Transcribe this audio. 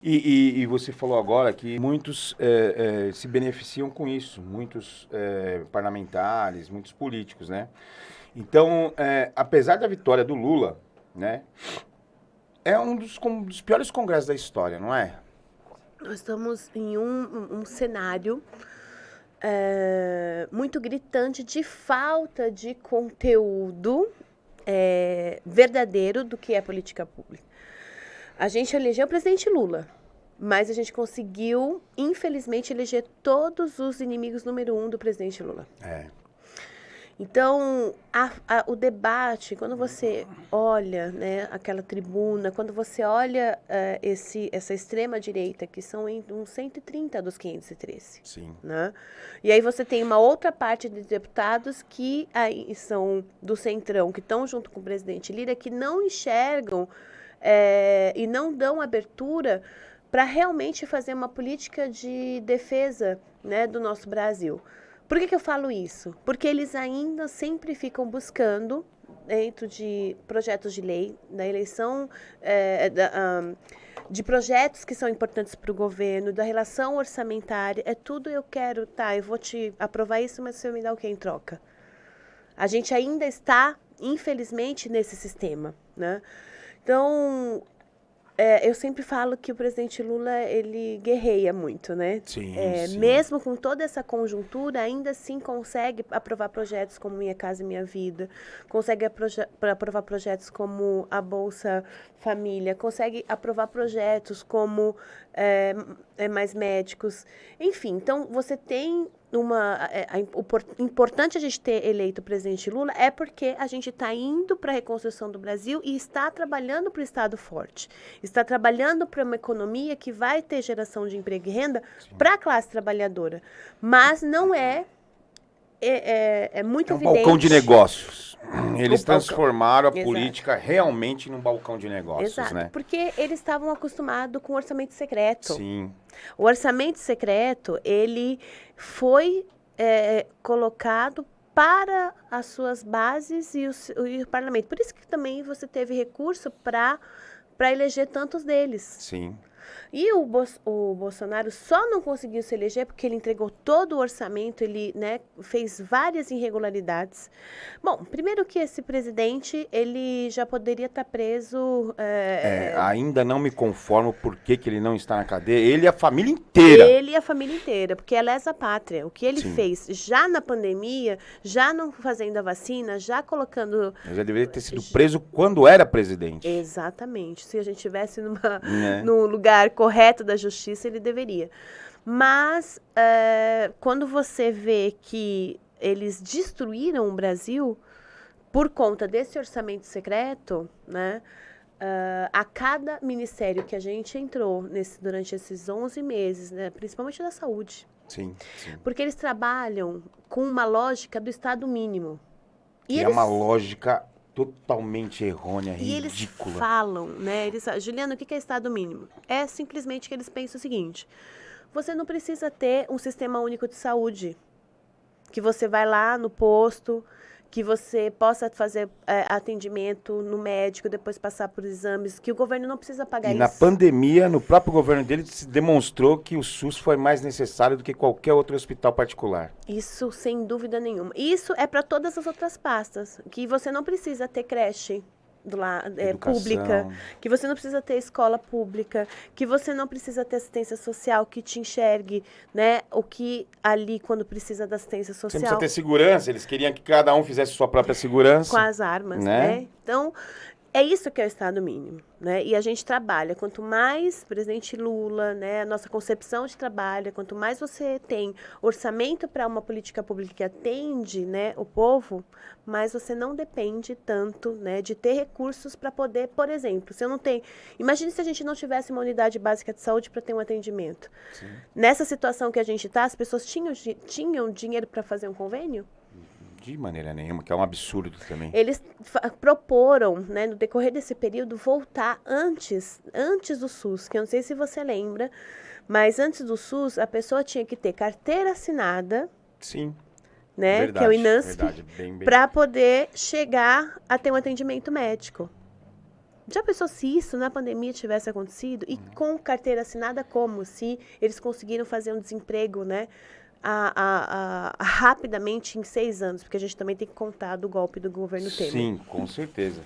E você falou agora que muitos se beneficiam com isso, muitos parlamentares, muitos políticos, né? Então, apesar da vitória do Lula, né, é um dos piores congressos da história, não é? Nós estamos em um cenário muito gritante de falta de conteúdo verdadeiro do que é política pública. A gente elegeu o presidente Lula, mas a gente conseguiu, infelizmente, eleger todos os inimigos número 1 do presidente Lula. Então, o debate, quando você olha, né, aquela tribuna, quando você olha essa extrema-direita, que são uns 130 dos 513. Sim. Né? E aí você tem uma outra parte de deputados que aí são do Centrão, que estão junto com o presidente Lira, que não enxergam e não dão abertura para realmente fazer uma política de defesa, né, do nosso Brasil. Por que eu falo isso? Porque eles ainda sempre ficam buscando, dentro de projetos de lei, da eleição, de projetos que são importantes para o governo, da relação orçamentária, tudo eu quero, eu vou te aprovar isso, mas você me dá o que em troca? A gente ainda está, infelizmente, nesse sistema, né? Então, eu sempre falo que o presidente Lula, ele guerreia muito, né? Sim, sim. Mesmo com toda essa conjuntura, ainda assim consegue aprovar projetos como Minha Casa e Minha Vida, consegue aprovar projetos como a Bolsa Família, consegue aprovar projetos como Mais Médicos. Enfim, então você tem importante a gente ter eleito o presidente Lula é porque a gente está indo para a reconstrução do Brasil e está trabalhando para o Estado forte. Está trabalhando para uma economia que vai ter geração de emprego e renda para a classe trabalhadora. Mas não é muito evidente. É um balcão de negócios. Eles transformaram a Exato. política realmente num balcão de negócios, Exato, né? porque eles estavam acostumados com o orçamento secreto. Sim. O orçamento secreto, ele foi colocado para as suas bases e o parlamento. Por isso que também você teve recurso para eleger tantos deles. Sim. E o Bolsonaro só não conseguiu se eleger porque ele entregou todo o orçamento, ele, né, fez várias irregularidades. Bom, primeiro que esse presidente, ele já poderia estar preso... ainda não me conformo por que ele não está na cadeia. Ele e a família inteira. Ele e a família inteira, porque é lesa pátria. O que ele fez já na pandemia, já não fazendo a vacina, já colocando... Ele já deveria ter sido preso quando era presidente. Exatamente. Se a gente estivesse num lugar correto da justiça, ele deveria. Mas, quando você vê que eles destruíram o Brasil por conta desse orçamento secreto, né? A cada ministério que a gente entrou durante esses 11 meses, né, principalmente da saúde. Sim, sim. Porque eles trabalham com uma lógica do Estado mínimo. E é uma lógica totalmente errônea, ridícula. Eles falam, né? Juliana, o que é Estado mínimo? É simplesmente que eles pensam o seguinte: você não precisa ter um sistema único de saúde, que você vai lá no posto, que você possa fazer atendimento no médico, depois passar por exames, que o governo não precisa pagar isso. E na pandemia, no próprio governo dele, se demonstrou que o SUS foi mais necessário do que qualquer outro hospital particular. Isso, sem dúvida nenhuma. Isso é para todas as outras pastas, que você não precisa ter creche pública, que você não precisa ter escola pública, que você não precisa ter assistência social que te enxergue, né, o que ali quando precisa da assistência social. Você não precisa ter segurança, eles queriam que cada um fizesse sua própria segurança. Com as armas, né? Então, é isso que é o Estado mínimo, né? E a gente trabalha, quanto mais presidente Lula, né, a nossa concepção de trabalho, quanto mais você tem orçamento para uma política pública que atende, né, o povo, mais você não depende tanto, né, de ter recursos para poder, por exemplo, se eu não tenho... Imagine se a gente não tivesse uma unidade básica de saúde para ter um atendimento. Sim. Nessa situação que a gente está, as pessoas tinham dinheiro para fazer um convênio? De maneira nenhuma, que é um absurdo também. Eles proporam, né, no decorrer desse período, voltar antes do SUS, que eu não sei se você lembra, mas antes do SUS, a pessoa tinha que ter carteira assinada. Sim. Né, verdade, que é o INASP, bem. para poder chegar a ter um atendimento médico. Já pensou se isso na pandemia tivesse acontecido? E com carteira assinada como? Se eles conseguiram fazer um desemprego, né? Rapidamente em 6 anos, porque a gente também tem que contar do golpe do governo Temer. Sim, com certeza.